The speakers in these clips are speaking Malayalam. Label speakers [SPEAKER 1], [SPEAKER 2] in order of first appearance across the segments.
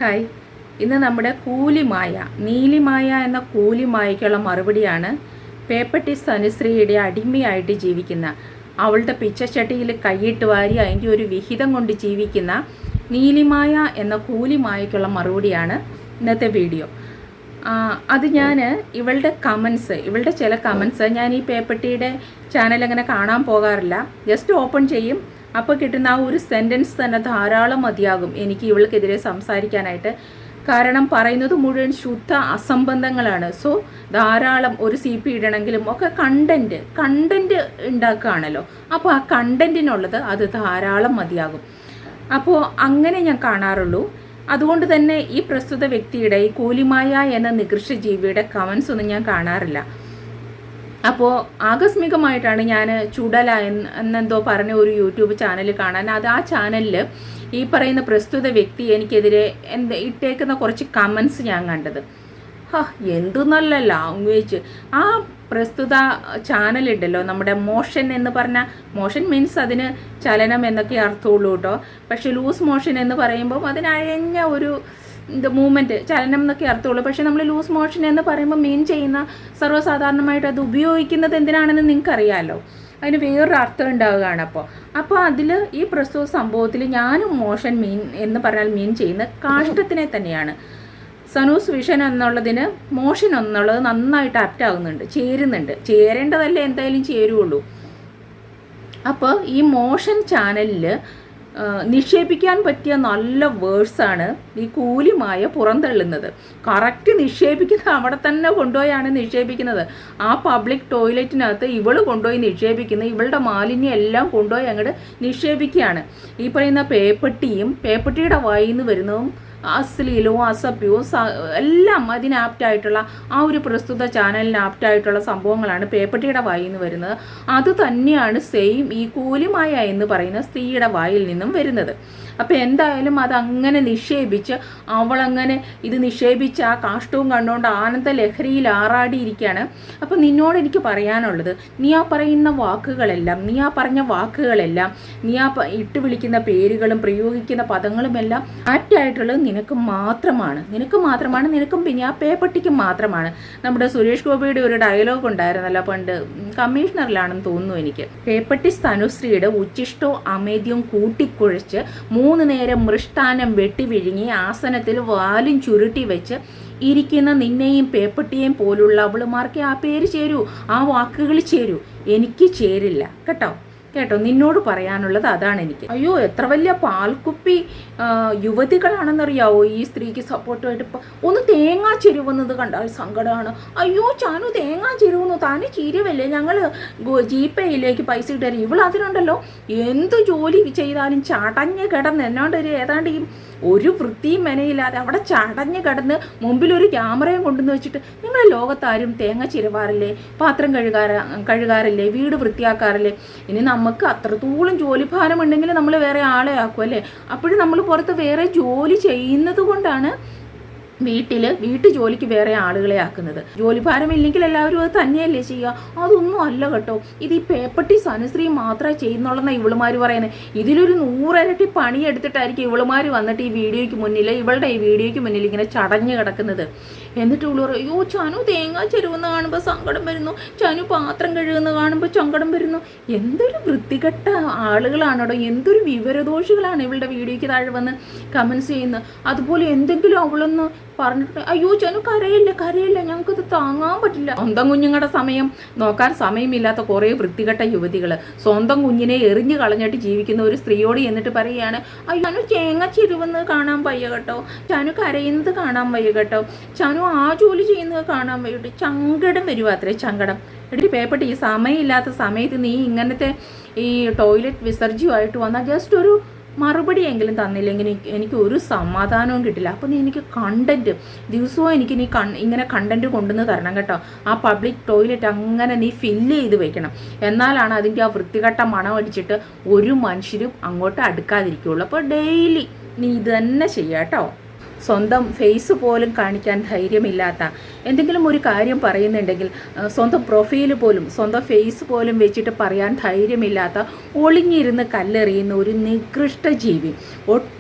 [SPEAKER 1] ഹായ്, ഇന്ന് നമ്മുടെ കൂലിമായ നീലിമായ എന്ന കൂലിമായയ്ക്കുള്ള മറുപടിയാണ്. പേപ്പട്ടി സനുശ്രീയുടെ അടിമയായിട്ട് ജീവിക്കുന്ന, അവളുടെ പിച്ചച്ചട്ടിയിൽ കൈയിട്ട് വാരി അതിൻ്റെ ഒരു വിഹിതം കൊണ്ട് ജീവിക്കുന്ന നീലിമായ എന്ന കൂലിമായയ്ക്കുള്ള മറുപടിയാണ് ഇന്നത്തെ വീഡിയോ. അത് ഞാൻ ഇവളുടെ ചില കമൻസ് ഞാൻ ഈ പേപ്പട്ടിയുടെ ചാനൽ അങ്ങനെ കാണാൻ പോകാറില്ല. ജസ്റ്റ് ഓപ്പൺ ചെയ്യും, അപ്പോൾ കിട്ടുന്ന ആ ഒരു സെൻറ്റൻസ് തന്നെ ധാരാളം മതിയാകും എനിക്ക് ഇവൾക്കെതിരെ സംസാരിക്കാനായിട്ട്. കാരണം പറയുന്നത് മുഴുവൻ ശുദ്ധ അസംബന്ധങ്ങളാണ്. സോ ധാരാളം ഒരു CP ഇടണമെങ്കിലും ഒക്കെ കണ്ടൻറ്റ് ഉണ്ടാക്കുകയാണല്ലോ. അപ്പോൾ ആ കണ്ടൻറ്റിനുള്ളത് അത് ധാരാളം മതിയാകും. അപ്പോൾ അങ്ങനെ ഞാൻ കാണാറുള്ളൂ. അതുകൊണ്ട് തന്നെ ഈ പ്രസ്തുത വ്യക്തിയുടെ ഈ കൂലിമായ എന്ന നികൃഷ്ട ജീവിയുടെ കമൻസ് ഒന്നും ഞാൻ കാണാറില്ല. അപ്പോൾ ആകസ്മികമായിട്ടാണ് ഞാൻ ചുടല എന്നെന്തോ പറഞ്ഞ ഒരു യൂട്യൂബ് ചാനൽ കാണാൻ. ആ ചാനലിൽ ഈ പറയുന്ന പ്രസ്തുത വ്യക്തി എനിക്കെതിരെ ഇട്ടേക്കുന്ന കുറച്ച് കമൻസ് ഞാൻ കണ്ടത്. എന്തു നല്ല ലാംഗ്വേജ്! ആ പ്രസ്തുത ചാനലുണ്ടല്ലോ, നമ്മുടെ മോഷൻ എന്ന് പറഞ്ഞാൽ, മോഷൻ മീൻസ് അതിന് ചലനം എന്നൊക്കെ അർത്ഥമുള്ളൂ കേട്ടോ. പക്ഷെ ലൂസ് മോഷൻ എന്ന് പറയുമ്പോൾ അതിനഴഞ്ഞ ഒരു മൂവ്മെൻറ്റ്, ചലനം എന്നൊക്കെ അർത്ഥമുള്ളൂ. പക്ഷേ നമ്മൾ ലൂസ് മോഷൻ എന്ന് പറയുമ്പോൾ മീൻ ചെയ്യുന്ന സർവ്വസാധാരണമായിട്ട് അത് ഉപയോഗിക്കുന്നത് എന്തിനാണെന്ന് നിങ്ങൾക്കറിയാമല്ലോ. അതിന് വേറൊരു അർത്ഥം ഉണ്ടാവുകയാണ്. അപ്പോൾ അതിൽ ഈ പ്രസ്തുത സംഭവത്തിൽ ഞാനും മോഷൻ മീൻ എന്ന് പറഞ്ഞാൽ മീൻ ചെയ്യുന്ന കാഷ്ടത്തിനെ തന്നെയാണ്. സനൂസ് വിഷൻ എന്നുള്ളതിന് മോഷൻ എന്നുള്ളത് നന്നായിട്ട് ആപ്റ്റ് ആകുന്നുണ്ട്, ചേരേണ്ടതല്ലേ, എന്തായാലും ചേരുള്ളൂ. അപ്പോൾ ഈ മോഷൻ ചാനലിൽ നിക്ഷേപിക്കാൻ പറ്റിയ നല്ല വേഴ്സാണ് ഈ കൂലിമായ പുറന്തള്ളുന്നത്. കറക്റ്റ് നിക്ഷേപിക്കുന്നത് അവിടെ തന്നെ കൊണ്ടുപോയാണ് നിക്ഷേപിക്കുന്നത്. ആ പബ്ലിക് ടോയ്ലറ്റിനകത്ത് ഇവൾ കൊണ്ടുപോയി നിക്ഷേപിക്കുന്നത്, ഇവളുടെ മാലിന്യം എല്ലാം കൊണ്ടുപോയി അങ്ങോട്ട് നിക്ഷേപിക്കുകയാണ്. ഈ പറയുന്ന പേപ്പട്ടിയുടെ വായിൽ നിന്ന് വരുന്നതും അശ്ലീലവും അസഭ്യവും എല്ലാം അതിന് ആപ്റ്റായിട്ടുള്ള ആ ഒരു പ്രസ്തുത ചാനലിന് ആപ്റ്റായിട്ടുള്ള സംഭവങ്ങളാണ് പേപ്പട്ടിയുടെ വായിൽ നിന്ന് വരുന്നത്. അത് തന്നെയാണ് സെയിം ഈ കൂലിമായ എന്ന് പറയുന്ന സ്ത്രീയുടെ വായിൽ നിന്നും വരുന്നത്. അപ്പോൾ എന്തായാലും അതങ്ങനെ നിക്ഷേപിച്ച് അവളങ്ങനെ ഇത് നിക്ഷേപിച്ച് ആ കാഷ്ടവും കണ്ടുകൊണ്ട് ആനന്ദ ലഹരിയിൽ ആറാടിയിരിക്കുകയാണ്. അപ്പോൾ നിന്നോട് എനിക്ക് പറയാനുള്ളത്, നീ ആ പറയുന്ന വാക്കുകളെല്ലാം, നീ ആ പറഞ്ഞ വാക്കുകളെല്ലാം, നീ ആ ഇട്ട് വിളിക്കുന്ന പേരുകളും പ്രയോഗിക്കുന്ന പദങ്ങളുമെല്ലാം ആപ്റ്റായിട്ടുള്ളത് നിനക്ക് മാത്രമാണ്, നിനക്കും പിന്നെ ആ പേപ്പട്ടിക്ക് മാത്രമാണ്. നമ്മുടെ സുരേഷ് ഗോപിയുടെ ഒരു ഡയലോഗ് ഉണ്ടായിരുന്നല്ലോ പണ്ട്, കമ്മീഷണറിലാണെന്ന് തോന്നുന്നു എനിക്ക്. പേപ്പട്ടി തനുശ്രീയുടെ ഉച്ചിഷ്ടവും അമേദ്യവും കൂട്ടിക്കുഴച്ച് 3 നേരം മൃഷ്ടാനം വെട്ടി വിഴുങ്ങി ആസനത്തിൽ വാലും ചുരുട്ടി വെച്ച് ഇരിക്കുന്ന നിന്നെയും പേപ്പട്ടിയെയും പോലുള്ള അവളുമാർക്ക് ആ പേര് ചേരൂ, ആ വാക്കുകൾ ചേരൂ. എനിക്ക് ചേരില്ല കേട്ടോ. നിന്നോട് പറയാനുള്ളത് അതാണ് എനിക്ക്. അയ്യോ, എത്ര വലിയ പാൽക്കുപ്പി യുവതികളാണെന്നറിയാവോ ഈ സ്ത്രീക്ക് സപ്പോർട്ടുമായിട്ട്. ഒന്ന് തേങ്ങാ ചെരുവുന്നത് കണ്ടാൽ സങ്കടമാണ്. അയ്യോ ചാനു, തേങ്ങാ ചെരുവുന്നു, താന് ചീരുവല്ലേ, ഞങ്ങൾ GPayയിലേക്ക് പൈസ ഇട്ടുതരും. ഇവളതിനുണ്ടല്ലോ എന്ത് ജോലി ചെയ്താലും ചടഞ്ഞ് കിടന്ന് ഏതാണ്ട് ഈ ഒരു വൃത്തിയും മെനയില്ലാതെ അവിടെ ചടഞ്ഞ് കിടന്ന് മുമ്പിലൊരു ക്യാമറയും കൊണ്ടുവന്ന് വെച്ചിട്ട്, നിങ്ങൾ ലോകത്താരും തേങ്ങ ചിരവാറില്ലേ, പാത്രം കഴുകാറില്ലേ, വീട് വൃത്തിയാക്കാറില്ലേ? ഇനി നമുക്ക് അത്രത്തോളം ജോലിഭാരം ഉണ്ടെങ്കിൽ നമ്മൾ വേറെ ആളെ ആക്കും അല്ലേ? അപ്പോഴും നമ്മൾ പുറത്ത് വേറെ ജോലി ചെയ്യുന്നത് കൊണ്ടാണ് വീട്ടു ജോലിക്ക് വേറെ ആളുകളെ ആക്കുന്നത്. ജോലിഭാരമില്ലെങ്കിൽ എല്ലാവരും അത് തന്നെയല്ലേ ചെയ്യുക? അതൊന്നും അല്ല കേട്ടോ. ഇത് ഈ പേപ്പട്ടി സനുശ്രീ മാത്രമേ ചെയ്യുന്നുള്ളെന്നാണ് ഇവളുമാർ പറയുന്നത്. ഇതിലൊരു 100 ഇരട്ടി പണിയെടുത്തിട്ടായിരിക്കും ഇവളുമാർ വന്നിട്ട് ഈ വീഡിയോയ്ക്ക് മുന്നിൽ, ഇവളുടെ ഈ വീഡിയോയ്ക്ക് മുന്നിൽ ഇങ്ങനെ ചടഞ്ഞ് കിടക്കുന്നത്. എന്നിട്ട് ഇവള് പറയും, അയ്യോ ചാനു തേങ്ങ ചെരുവെന്ന് കാണുമ്പോൾ സങ്കടം വരുന്നു, ചാനു പാത്രം കഴുകുന്ന കാണുമ്പോൾ സങ്കടം വരുന്നു. എന്തൊരു വൃത്തികെട്ട ആളുകളാണോ, എന്തൊരു വിവരദോഷികളാണ് ഇവളുടെ വീഡിയോയ്ക്ക് താഴെ വന്ന് കമൻസ് ചെയ്യുന്നത്. അതുപോലെ എന്തെങ്കിലും അവളൊന്ന് പറഞ്ഞിട്ട്, അയ്യോ ചാനു കരയില്ല, ഞങ്ങൾക്കത് താങ്ങാൻ പറ്റില്ല. സ്വന്തം കുഞ്ഞുങ്ങളുടെ സമയം നോക്കാൻ സമയമില്ലാത്ത കുറേ വൃത്തികെട്ട യുവതികൾ സ്വന്തം കുഞ്ഞിനെ എറിഞ്ഞു കളഞ്ഞിട്ട് ജീവിക്കുന്ന ഒരു സ്ത്രീയോട് എന്നിട്ട് പറയുകയാണ്, അയ്യോ ചാനു തേങ്ങ ചെരുവെന്ന് കാണാൻ വയ്യ കേട്ടോ, ചാനു കരയുന്നത് കാണാൻ വയ്യ കേട്ടോ, ചാനു ആ ജോലി ചെയ്യുന്നത് കാണാൻ വയ്യ. ചങ്കടം വരുവാ, അത്രേ ചങ്കടം. എടി പേപ്പട്ടി, ഈ സമയമില്ലാത്ത സമയത്ത് നീ ഇങ്ങനത്തെ ഈ ടോയ്ലറ്റ് വിസർജ്യമായിട്ട് വന്നാൽ ജസ്റ്റ് ഒരു മറുപടിയെങ്കിലും തന്നില്ലെങ്കിൽ എനിക്ക് ഒരു സമാധാനവും കിട്ടില്ല. അപ്പോൾ നീ എനിക്ക് ദിവസവും എനിക്ക് നീ ഇങ്ങനെ കണ്ടൻറ്റ് കൊണ്ടുവന്ന് തരണം കേട്ടോ. ആ പബ്ലിക് ടോയ്ലറ്റ് അങ്ങനെ നീ ഫില്ല് ചെയ്ത് വെക്കണം. എന്നാലാണ് അതിൻ്റെ ആ വൃത്തികെട്ട മണം അടിച്ചിട്ട് ഒരു മനുഷ്യരും അങ്ങോട്ട് അടുക്കാതിരിക്കുകയുള്ളൂ. അപ്പോൾ ഡെയിലി നീ ഇത് തന്നെ ചെയ്യാം കേട്ടോ. സ്വന്തം ഫേസ് പോലും കാണിക്കാൻ ധൈര്യമില്ലാത്ത, എന്തെങ്കിലും ഒരു കാര്യം പറയുന്നുണ്ടെങ്കിൽ സ്വന്തം പ്രൊഫൈൽ പോലും, സ്വന്തം ഫേസ് പോലും വെച്ചിട്ട് പറയാൻ ധൈര്യമില്ലാത്ത, ഒളിഞ്ഞിരുന്ന് കല്ലെറിയുന്ന ഒരു നികൃഷ്ട ജീവി,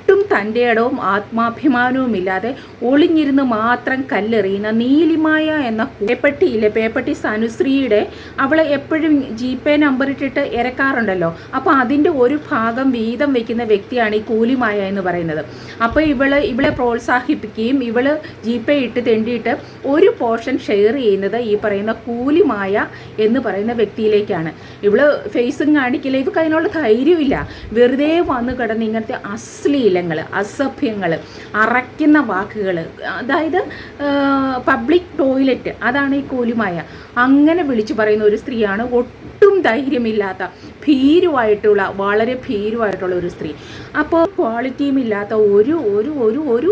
[SPEAKER 1] ഒട്ടും തൻ്റെ ഇടവും ആത്മാഭിമാനവും ഇല്ലാതെ ഒളിഞ്ഞിരുന്ന് മാത്രം കല്ലെറിയുന്ന നീലിമായ എന്ന പേപ്പട്ടി സനുശ്രീയുടെ അവളെ എപ്പോഴും GPay നമ്പർ ഇട്ടിട്ട് ഇറക്കാറുണ്ടല്ലോ. അപ്പോൾ അതിൻ്റെ ഒരു ഭാഗം വീതം വെക്കുന്ന വ്യക്തിയാണ് ഈ കൂലിമായ എന്ന് പറയുന്നത്. അപ്പോൾ ഇവളെ പ്രോത്സാഹിപ്പിക്കുകയും ഇവള് GPay ഇട്ട് തെണ്ടിയിട്ട് ഒരു പോർഷൻ ഷെയർ ചെയ്യുന്നത് ഈ പറയുന്ന കൂലിമായ എന്ന് പറയുന്ന വ്യക്തിയിലേക്കാണ്. ഇവള് ഫേസും കാണിക്കില്ല, ഇവർക്ക് അതിനുള്ള ധൈര്യമില്ല. വെറുതെ വന്ന് കിടന്ന് ഇങ്ങനത്തെ അശ്ലീലങ്ങൾ, അസഭ്യങ്ങൾ, അറയ്ക്കുന്ന വാക്കുകൾ, അതായത് പബ്ലിക് ടോയ്ലറ്റ്, അതാണ് ഈ കൂലിമായ. അങ്ങനെ വിളിച്ചു പറയുന്ന ഒരു സ്ത്രീയാണ്. ഒട്ടും ധൈര്യമില്ലാത്ത, വളരെ ഭീരുവായിട്ടുള്ള ഒരു സ്ത്രീ. അപ്പോൾ ക്വാളിറ്റിയും ഇല്ലാത്ത ഒരു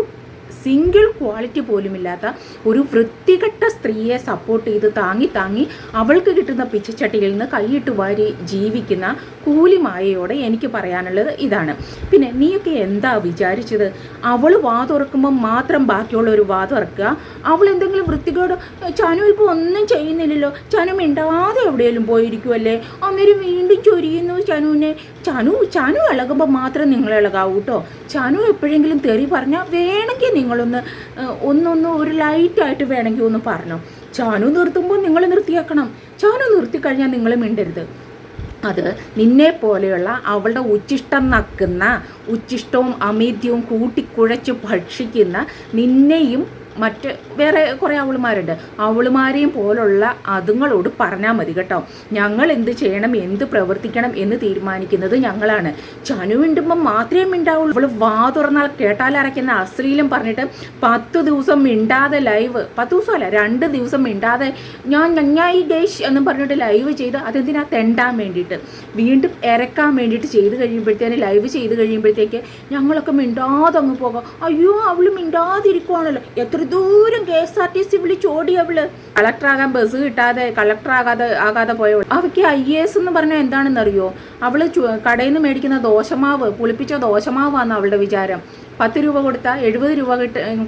[SPEAKER 1] സിംഗിൾ ക്വാളിറ്റി പോലുമില്ലാത്ത ഒരു വൃത്തികെട്ട സ്ത്രീയെ സപ്പോർട്ട് ചെയ്ത് താങ്ങി അവൾക്ക് കിട്ടുന്ന പിച്ചച്ചട്ടിയിൽ നിന്ന് കൈയിട്ട് വാരി ജീവിക്കുന്ന കൂലിമായയോടെ എനിക്ക് പറയാനുള്ളത് ഇതാണ്. പിന്നെ നീയൊക്കെ എന്താ വിചാരിച്ചത്? അവൾ വാതുറക്കുമ്പോൾ മാത്രം ബാക്കിയുള്ളവർ വാതുറക്കുക. അവൾ എന്തെങ്കിലും വൃത്തികേട്, ചനു ഇപ്പോൾ ഒന്നും ചെയ്യുന്നില്ലല്ലോ, ചനു മിണ്ടാതെ എവിടെയെങ്കിലും പോയിരിക്കുമല്ലേ, അന്നേരം വീണ്ടും ചൊരിയുന്നു ചനുവിനെ. ചനു ഇളകുമ്പോൾ മാത്രം നിങ്ങൾ ഇളകാവൂ കേട്ടോ. ചനു എപ്പോഴെങ്കിലും തെറി പറഞ്ഞാൽ വേണമെങ്കിൽ നിങ്ങളൊന്ന് ഒരു ലൈറ്റായിട്ട് വേണമെങ്കിൽ ഒന്ന് പറഞ്ഞോ. ചാനു നിർത്തുമ്പോൾ നിങ്ങൾ നിർത്തിയാക്കണം. ചാനു നിർത്തിക്കഴിഞ്ഞാൽ നിങ്ങൾ മിണ്ടരുത്. അത് നിന്നെ പോലെയുള്ള അവളുടെ ഉച്ചിഷ്ടം നക്കുന്ന, ഉച്ചിഷ്ടവും അമീദ്യവും കൂട്ടിക്കുഴച്ച് ഭക്ഷിക്കുന്ന നിന്നെയും മറ്റ് വേറെ കുറേ അവളുമാരുണ്ട്, അവളുമാരെയും പോലുള്ള അതുങ്ങളോട് പറഞ്ഞാൽ മതി കേട്ടോ. ഞങ്ങൾ എന്ത് ചെയ്യണം, എന്ത് പ്രവർത്തിക്കണം എന്ന് തീരുമാനിക്കുന്നത് ഞങ്ങളാണ്. ചനു മിണ്ടുമ്പം മാത്രമേ മിണ്ടാവുള്ളൂ. അവൾ വാ തുറന്നാൽ കേട്ടാലറയ്ക്കുന്ന അശ്ലീലം പറഞ്ഞിട്ട് 10 ദിവസം മിണ്ടാതെ ലൈവ്, 10 ദിവസമല്ല 2 ദിവസം മിണ്ടാതെ ഞങ്ങായി ഗൈഷ് എന്നും പറഞ്ഞിട്ട് ലൈവ് ചെയ്ത് അതെന്തിനാ തെണ്ടാൻ വേണ്ടിയിട്ട്, വീണ്ടും ഇറക്കാൻ വേണ്ടിയിട്ട് ചെയ്ത് കഴിയുമ്പോഴത്തേന്, ലൈവ് ചെയ്ത് കഴിയുമ്പോഴത്തേക്ക് ഞങ്ങളൊക്കെ മിണ്ടാതെ അങ്ങ് പോകാം. അയ്യോ അവൾ മിണ്ടാതിരിക്കുവാണല്ലോ. എത്ര ദൂരം KSRTC വിളിച്ചോടി അവള്. കളക്ടറാകാൻ ബസ് കിട്ടാതെ കളക്ടർ പോയവൾ. അവയ്ക്ക് IAS എന്ന് പറഞ്ഞാൽ എന്താണെന്നറിയോ? അവള് കടയിൽ നിന്ന് മേടിക്കുന്ന ദോശമാവ്, പുളിപ്പിച്ച ദോശമാവാന്ന് അവളുടെ വിചാരം. 10 രൂപ കൊടുത്താൽ 70 രൂപ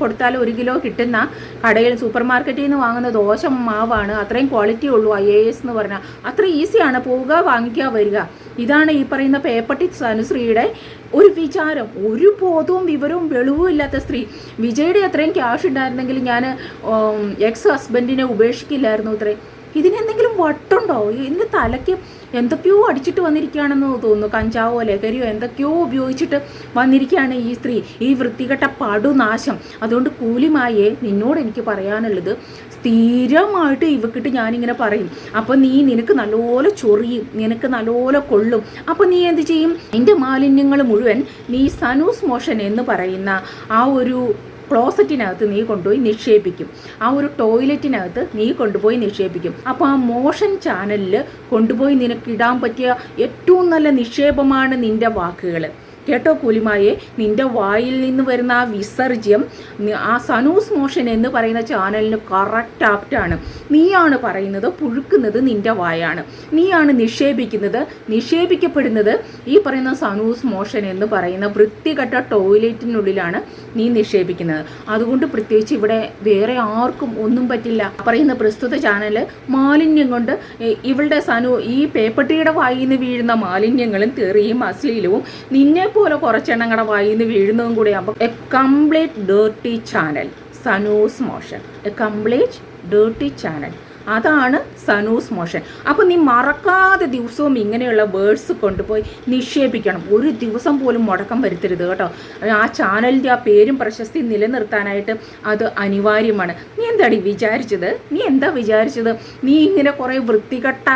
[SPEAKER 1] കൊടുത്താൽ 1 കിലോ കിട്ടുന്ന കടയിൽ, സൂപ്പർ മാർക്കറ്റിൽ നിന്ന് വാങ്ങുന്ന ദോശ മാവാണ്. അത്രയും ക്വാളിറ്റി ഉള്ളൂ IAS എന്ന് പറഞ്ഞാൽ. അത്ര ഈസിയാണ്, പോവുക വാങ്ങിക്കുക വരിക. ഇതാണ് ഈ പറയുന്ന പേപ്പട്ടി സനുശ്രീയുടെ ഒരു വിചാരം. ഒരു ബോധവും വിവരവും വെളിവും ഇല്ലാത്ത സ്ത്രീ. വിജയുടെ അത്രയും ക്യാഷ് ഉണ്ടായിരുന്നെങ്കിൽ ഞാൻ എക്സ് ഹസ്ബൻഡിനെ ഉപേക്ഷിക്കില്ലായിരുന്നു. ഇത്രയും ഇതിനെന്തെങ്കിലും വട്ടുണ്ടോ? ഇതിൻ്റെ തലയ്ക്ക് എന്തൊക്കെയോ അടിച്ചിട്ട് വന്നിരിക്കുകയാണെന്ന് തോന്നുന്നു. കഞ്ചാവോ ലഹരിയോ എന്തൊക്കെയോ ഉപയോഗിച്ചിട്ട് വന്നിരിക്കുകയാണ് ഈ സ്ത്രീ, ഈ വൃത്തികെട്ട പടുനാശം. അതുകൊണ്ട് കൂലിമായേ, നിന്നോട് എനിക്ക് പറയാനുള്ളത്, സ്ഥിരമായിട്ട് ഇവക്കിട്ട് ഞാനിങ്ങനെ പറയും. അപ്പോൾ നിനക്ക് നല്ലപോലെ ചൊറിയും, നിനക്ക് നല്ലപോലെ കൊള്ളും. അപ്പോൾ നീ എന്ത് ചെയ്യും? നിൻ്റെ മാലിന്യങ്ങൾ മുഴുവൻ നീ സനൂസ് മോഷൻ എന്ന് പറയുന്ന ആ ഒരു ക്ലോസറ്റിനകത്ത് നീ കൊണ്ടുപോയി നിക്ഷേപിക്കും. ആ ഒരു ടോയ്ലറ്റിനകത്ത് നീ കൊണ്ടുപോയി നിക്ഷേപിക്കും. അപ്പോൾ ആ മോഷൻ ചാനലിൽ കൊണ്ടുപോയി നിനക്കിടാൻ പറ്റിയ ഏറ്റവും നല്ല നിക്ഷേപമാണ് നിൻ്റെ വാക്കുകൾ. കേട്ടോ കൂലിമായെ, നിൻ്റെ വായിൽ നിന്ന് വരുന്ന ആ വിസർജ്യം ആ സനൂസ് മോഷൻ എന്ന് പറയുന്ന ചാനലിന് കറക്റ്റ് ആപ്റ്റാണ്. നീയാണ് പറയുന്നത്, പുഴുക്കുന്നത് നിൻ്റെ വായാണ്. നീയാണ് നിക്ഷേപിക്കപ്പെടുന്നത് ഈ പറയുന്ന സനൂസ് മോഷൻ എന്ന് പറയുന്ന വൃത്തികെട്ട ടോയ്ലറ്റിനുള്ളിലാണ് നീ നിക്ഷേപിക്കുന്നത്. അതുകൊണ്ട് പ്രത്യേകിച്ച് ഇവിടെ വേറെ ആർക്കും ഒന്നും പറ്റില്ല. പറയുന്ന പ്രസ്തുത ചാനൽ മാലിന്യം കൊണ്ട് ഇവളുടെ ഈ പേപ്പട്ടിയുടെ വായിൽ നിന്ന് വീഴുന്ന മാലിന്യങ്ങളും തെറിയും അശ്ലീലവും നിന്നെ പോലെ കുറച്ചെണ്ണങ്ങളുടെ വായിൽ നിന്ന് വീഴുന്നതും കൂടെ ആകുമ്പോൾ എ കംപ്ലീറ്റ് ഡേർട്ടി ചാനൽ സനൂസ് motion. A complete dirty channel, അതാണ് സനൂസ് മോഷൻ. അപ്പോൾ നീ മറക്കാതെ ദിവസവും ഇങ്ങനെയുള്ള വേർഡ്സ് കൊണ്ടുപോയി നിക്ഷേപിക്കണം. ഒരു ദിവസം പോലും മുടക്കം വരുത്തരുത് കേട്ടോ. ആ ചാനലിൻ്റെ ആ പേരും പ്രശസ്തി നിലനിർത്താനായിട്ട് അത് അനിവാര്യമാണ്. നീ എന്താ വിചാരിച്ചത്? നീ ഇങ്ങനെ കുറേ വൃത്തികെട്ട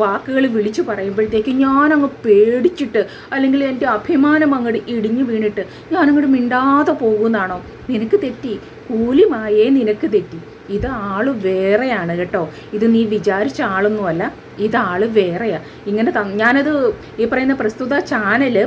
[SPEAKER 1] വാക്കുകൾ വിളിച്ചു പറയുമ്പോഴത്തേക്ക് ഞാനങ്ങ് പേടിച്ചിട്ട്, അല്ലെങ്കിൽ എൻ്റെ അഭിമാനം അങ്ങോട്ട് ഇടിഞ്ഞു വീണിട്ട് ഞാനങ്ങോട്ട് മിണ്ടാതെ പോകുന്നതാണോ? നിനക്ക് തെറ്റി കൂലിമായേ, നിനക്ക് തെറ്റി. ഇത് ആള് വേറെയാണ് കേട്ടോ. ഇത് നീ വിചാരിച്ച ആളൊന്നുമല്ല, ഇതാള് വേറെയാണ്. ഇങ്ങനെ ഞാനത് ഈ പറയുന്ന പ്രസ്തുത ചാനല്,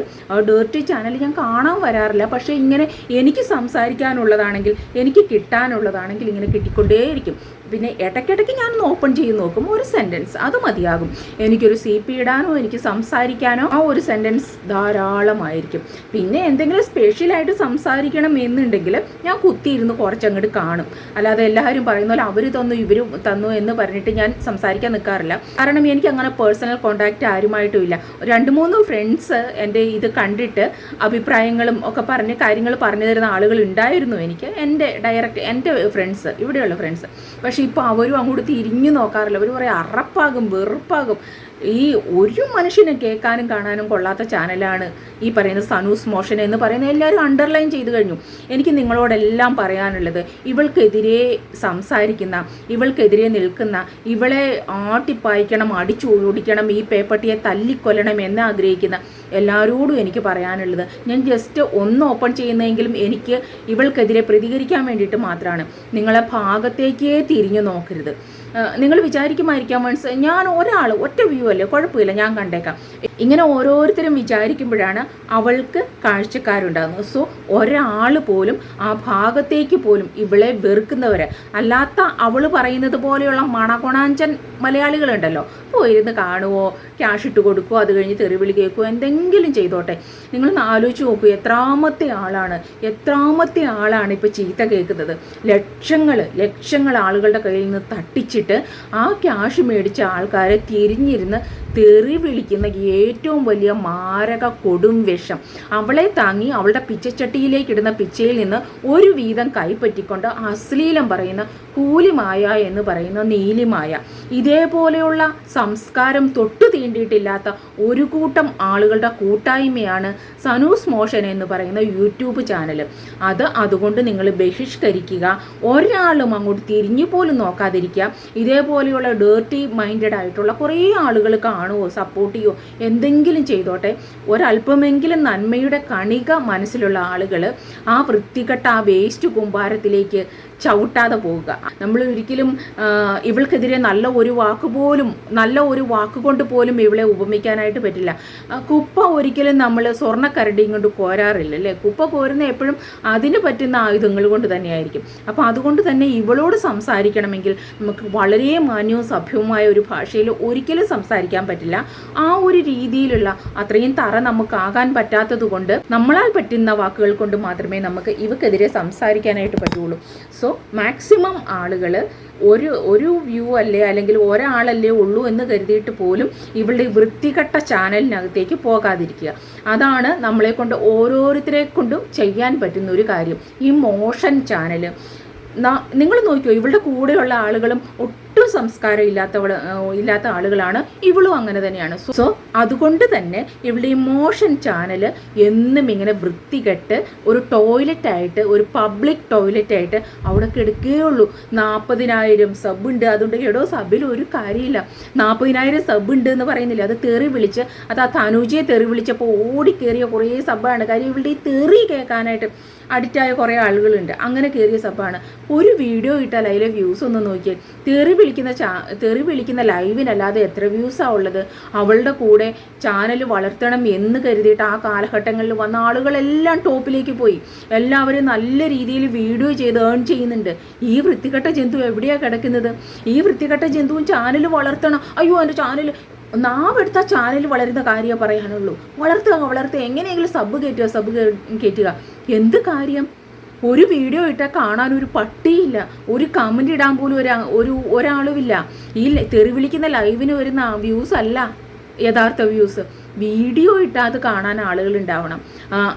[SPEAKER 1] ഡേർട്ടി ചാനൽ ഞാൻ കാണാൻ വരാറില്ല. പക്ഷേ ഇങ്ങനെ എനിക്ക് സംസാരിക്കാനുള്ളതാണെങ്കിൽ, എനിക്ക് കിട്ടാനുള്ളതാണെങ്കിൽ ഇങ്ങനെ കിട്ടിക്കൊണ്ടേയിരിക്കും. പിന്നെ ഇടയ്ക്കിടയ്ക്ക് ഞാനൊന്ന് ഓപ്പൺ ചെയ്ത് നോക്കും, ഒരു സെൻറ്റൻസ് അത് മതിയാകും. എനിക്കൊരു CP ഇടാനോ എനിക്ക് സംസാരിക്കാനോ ആ ഒരു സെൻറ്റൻസ് ധാരാളമായിരിക്കും. പിന്നെ എന്തെങ്കിലും സ്പെഷ്യലായിട്ട് സംസാരിക്കണം എന്നുണ്ടെങ്കിൽ ഞാൻ കുത്തിയിരുന്ന് കുറച്ചങ്ങോട്ട് കാണും. അല്ലാതെ എല്ലാവരും പറയുന്ന പോലെ അവർ തന്നു ഇവർ തന്നു എന്ന് പറഞ്ഞിട്ട് ഞാൻ സംസാരിക്കാൻ നിൽക്കാറില്ല. കാരണം എനിക്ക് അങ്ങനെ പേഴ്സണൽ കോണ്ടാക്റ്റ് ആരുമായിട്ടും ഇല്ല. 2-3 ഫ്രണ്ട്സ് എൻ്റെ ഇത് കണ്ടിട്ട് അഭിപ്രായങ്ങളും ഒക്കെ പറഞ്ഞ് കാര്യങ്ങൾ പറഞ്ഞു തരുന്ന ആളുകൾ ഉണ്ടായിരുന്നു എനിക്ക്, എൻ്റെ ഫ്രണ്ട്സ്, ഇവിടെയുള്ള ഫ്രണ്ട്സ്. പക്ഷേ ഇപ്പോൾ അവരും അങ്ങോട്ട് തിരിഞ്ഞു നോക്കാറില്ല. അവർ പറയും അറപ്പാകും, വെറുപ്പാകും. ഈ ഒരു മനുഷ്യനെ കേൾക്കാനും കാണാനും കൊള്ളാത്ത ചാനലാണ് ഈ പറയുന്ന സനൂസ് മോഷൻ എന്ന് പറയുന്നത്. എല്ലാവരും അണ്ടർലൈൻ ചെയ്ത് കഴിഞ്ഞു. എനിക്ക് നിങ്ങളോടെല്ലാം പറയാനുള്ളത്, ഇവൾക്കെതിരെ സംസാരിക്കുന്ന, ഇവൾക്കെതിരെ നിൽക്കുന്ന, ഇവളെ ആട്ടിപ്പായിക്കണം, അടിച്ചു ഓടിക്കണം, ഈ പേപ്പട്ടിയെ തല്ലിക്കൊല്ലണം എന്ന് ആഗ്രഹിക്കുന്ന എല്ലാവരോടും എനിക്ക് പറയാനുള്ളത്, ഞാൻ ജസ്റ്റ് ഒന്ന് ഓപ്പൺ ചെയ്യുന്നതെങ്കിലും എനിക്ക് ഇവൾക്കെതിരെ പ്രതികരിക്കാൻ വേണ്ടിയിട്ട് മാത്രമാണ്. നിങ്ങളെ ഭാഗത്തേക്കേ തിരിഞ്ഞു നോക്കരുത്. നിങ്ങൾ വിചാരിക്കുമായിരിക്കാം മനസ്സ് ഞാൻ ഒറ്റ വ്യൂ അല്ലേ, കുഴപ്പമില്ല ഞാൻ കണ്ടേക്കാം. ഇങ്ങനെ ഓരോരുത്തരും വിചാരിക്കുമ്പോഴാണ് അവൾക്ക് കാഴ്ചക്കാരുണ്ടാകുന്നത്. സോ ഒരാൾ പോലും ആ ഭാഗത്തേക്ക് പോലും ഇവളെ വെറുക്കുന്നവരെ, അല്ലാത്ത അവൾ പറയുന്നത് പോലെയുള്ള മണകൊണാഞ്ചൻ മലയാളികളുണ്ടല്ലോ, പോയിരുന്ന് കാണുമോ, ക്യാഷ് ഇട്ട് കൊടുക്കുമോ, അത് കഴിഞ്ഞ് തെറിവിളി കേൾക്കുമോ, എന്തെങ്കിലും ചെയ്തോട്ടെ. നിങ്ങളൊന്ന് ആലോചിച്ച് നോക്കൂ, എത്രാമത്തെ ആളാണ് ഇപ്പോൾ ചീത്ത കേൾക്കുന്നത്. ലക്ഷങ്ങൾ ആളുകളുടെ കയ്യിൽ നിന്ന് തട്ടിച്ചിട്ട് ആ ക്യാഷ് മേടിച്ച ആൾക്കാരെ തിരിഞ്ഞിരുന്ന് തെറി വിളിക്കുന്ന ഏറ്റവും വലിയ മാരക കൊടും വിഷം. അവളെ താങ്ങി അവളുടെ പിച്ചച്ചട്ടിയിലേക്ക് ഇടുന്ന പിച്ചയിൽ നിന്ന് ഒരു വീതം കൈപ്പറ്റിക്കൊണ്ട് അശ്ലീലം പറയുന്ന കൂലിമായ എന്ന് പറയുന്ന നീലിമായ, ഇതേപോലെയുള്ള സംസ്കാരം തൊട്ടു തീണ്ടിയിട്ടില്ലാത്ത ഒരു കൂട്ടം ആളുകളുടെ കൂട്ടായ്മയാണ് സനൂസ് മോഷൻ എന്ന് പറയുന്ന യൂട്യൂബ് ചാനൽ. അതുകൊണ്ട് നിങ്ങൾ ബഹിഷ്കരിക്കുക. ഒരാളും അങ്ങോട്ട് തിരിഞ്ഞു പോലും നോക്കാതിരിക്കുക. ഇതേപോലെയുള്ള ഡേർട്ടി മൈൻഡഡ് ആയിട്ടുള്ള കുറേ ആളുകൾ കാണുമോ, സപ്പോർട്ട് ചെയ്യുമോ, എന്തെങ്കിലും ചെയ്തോട്ടെ. ഒരല്പമെങ്കിലും നന്മയുടെ കണിക മനസ്സിലുള്ള ആളുകൾ ആ വൃത്തികെട്ട ആ വേസ്റ്റ് കുമ്പാരത്തിലേക്ക് ചവിട്ടാതെ പോവുക. നമ്മൾ ഒരിക്കലും ഇവൾക്കെതിരെ നല്ല ഒരു വാക്കുകൊണ്ട് പോലും ഇവളെ ഉപമിക്കാനായിട്ട് പറ്റില്ല. കുപ്പ ഒരിക്കലും നമ്മൾ സ്വർണ്ണക്കരടിയും കൊണ്ട് കോരാറില്ല അല്ലേ. കുപ്പ കോരുന്ന എപ്പോഴും അതിന് പറ്റുന്ന ആയുധങ്ങൾ കൊണ്ട് തന്നെയായിരിക്കും. അപ്പോൾ അതുകൊണ്ട് തന്നെ ഇവളോട് സംസാരിക്കണമെങ്കിൽ നമുക്ക് വളരെ മാന്യവും സഭ്യവുമായ ഒരു ഭാഷയിൽ ഒരിക്കലും സംസാരിക്കാൻ പറ്റില്ല. ആ ഒരു രീതിയിലുള്ള അത്രയും തറ നമുക്കാകാൻ പറ്റാത്തത് കൊണ്ട് നമ്മളാൽ പറ്റുന്ന വാക്കുകൾ കൊണ്ട് മാത്രമേ നമുക്ക് ഇവക്കെതിരെ സംസാരിക്കാനായിട്ട് പറ്റുള്ളൂ. സോ മാക്സിമം ആളുകൾ ഒരു വ്യൂ അല്ലേ അല്ലെങ്കിൽ ഒരാളല്ലേ ഉള്ളൂ എന്ന് കരുതിയിട്ട് പോലും ഇവളുടെ വൃത്തികെട്ട ചാനലിനകത്തേക്ക് പോകാതിരിക്കുക. അതാണ് നമ്മളെ കൊണ്ട് ഓരോരുത്തരെ കൊണ്ടും ചെയ്യാൻ പറ്റുന്ന ഒരു കാര്യം. ഈ മോഷൻ ചാനൽ നിങ്ങൾ നോക്കിയോ, ഇവളുടെ കൂടെയുള്ള ആളുകളും ഒട്ടും സംസ്കാരം ഇല്ലാത്ത ആളുകളാണ്. ഇവളും അങ്ങനെ തന്നെയാണ്. സോ അതുകൊണ്ട് തന്നെ ഇവളുടെ ഈ മോഷൻ ചാനൽ എന്നും ഇങ്ങനെ വൃത്തികെട്ട് ഒരു ടോയ്ലറ്റായിട്ട്, ഒരു പബ്ലിക് ടോയ്ലറ്റായിട്ട് അവിടെ കിടക്കുകയുള്ളൂ. 40,000 സബ് ഉണ്ട്. അതുകൊണ്ട് എടോ സബിൽ ഒരു കാര്യമില്ല. 40,000 സബ് ഉണ്ട് എന്ന് പറയുന്നില്ല. അത് തെറി വിളിച്ച്, അത് ആ തനുജയെ തെറി വിളിച്ചപ്പോൾ ഓടിക്കേറിയ കുറേ സബ്ബാണ്. കാര്യം ഇവളുടെ ഈ തെറി കേൾക്കാനായിട്ട് അഡിക്റ്റായ കുറേ ആളുകളുണ്ട്. അങ്ങനെ കയറിയ സബ്ബാണ്. ഒരു വീഡിയോ ഇട്ടാൽ അതിലെ വ്യൂസ് ഒന്ന് നോക്കിയാൽ തെറി വിളിക്കുന്ന ലൈവിനല്ലാതെ എത്ര വ്യൂസാണ് ഉള്ളത്. അവളുടെ കൂടെ ചാനൽ വളർത്തണം എന്ന് കരുതിയിട്ട് ആ കാലഘട്ടങ്ങളിൽ വന്ന ആളുകളെല്ലാം ടോപ്പിലേക്ക് പോയി. എല്ലാവരും നല്ല രീതിയിൽ വീഡിയോ ചെയ്ത് ഏൺ ചെയ്യുന്നുണ്ട്. ഈ വൃത്തികെട്ട ജന്തു എവിടെയാണ് കിടക്കുന്നത്? ഈ വൃത്തികെട്ട ജന്തുവും ചാനൽ വളർത്തണം. അയ്യോ എൻ്റെ ചാനൽ നാവെടുത്ത ചാനൽ വളരുന്ന കാര്യം പറയാനുള്ളൂ. വളർത്തുക, എങ്ങനെയെങ്കിലും സബ് കയറ്റുക. എന്ത് കാര്യം? ഒരു വീഡിയോ ഇട്ടാൽ കാണാൻ ഒരു പട്ടിയില്ല, ഒരു കമൻ്റ് ഇടാൻ പോലും ഒരാളുമില്ല. ഈ തെറി വിളിക്കുന്ന ലൈവിന് വരുന്ന വ്യൂസ് അല്ല യഥാർത്ഥ വ്യൂസ്. വീഡിയോ ഇട്ടാൽ അത് കാണാൻ ആളുകൾ ഉണ്ടാവണം,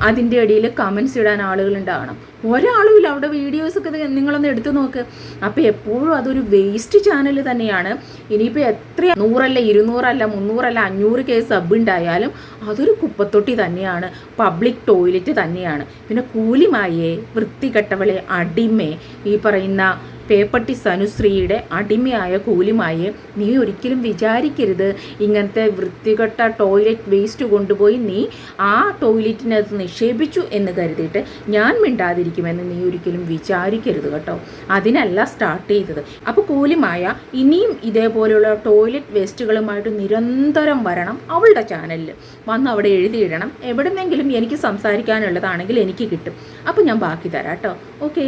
[SPEAKER 1] അതിൻ്റെ ഇടയിൽ കമൻസ് ഇടാൻ ആളുകൾ ഉണ്ടാവണം. ഒരാളുമില്ല. അവിടെ വീഡിയോസൊക്കെ നിങ്ങളൊന്ന് എടുത്തു നോക്ക്. അപ്പോൾ എപ്പോഴും അതൊരു വേസ്റ്റ് ചാനൽ തന്നെയാണ്. ഇനിയിപ്പോൾ എത്ര 100 200 300 500K സബ് ഉണ്ടായാലും അതൊരു കുപ്പത്തൊട്ടി തന്നെയാണ്, പബ്ലിക് ടോയ്ലറ്റ് തന്നെയാണ്. പിന്നെ കൂലിമായേ, വൃത്തികെട്ടവളെ, അടിമേ, ഈ പറയുന്ന പേപ്പട്ടി സനുശ്രീയുടെ അടിമയായ കൂലിമായെ നീ ഒരിക്കലും വിചാരിക്കരുത് ഇങ്ങനത്തെ വൃത്തികെട്ട ടോയ്ലറ്റ് വേസ്റ്റ് കൊണ്ടുപോയി നീ ആ ടോയ്ലറ്റിനകത്ത് നിക്ഷേപിച്ചു എന്ന് കരുതിയിട്ട് ഞാൻ മിണ്ടാതിരിക്കുമെന്ന് നീ ഒരിക്കലും വിചാരിക്കരുത് കേട്ടോ. അതിനല്ല സ്റ്റാർട്ട് ചെയ്തത്. അപ്പോൾ കൂലിമായ ഇനിയും ഇതേപോലെയുള്ള ടോയ്ലറ്റ് വേസ്റ്റുകളുമായിട്ട് നിരന്തരം വരണം അവളുടെ ചാനലിൽ വന്ന് അവിടെ എഴുതിയിടണം. എവിടെന്നെങ്കിലും എനിക്ക് സംസാരിക്കാനുള്ളതാണെങ്കിൽ എനിക്ക് കിട്ടും. അപ്പോൾ ഞാൻ ബാക്കി തരാം കേട്ടോ. ഓക്കെ.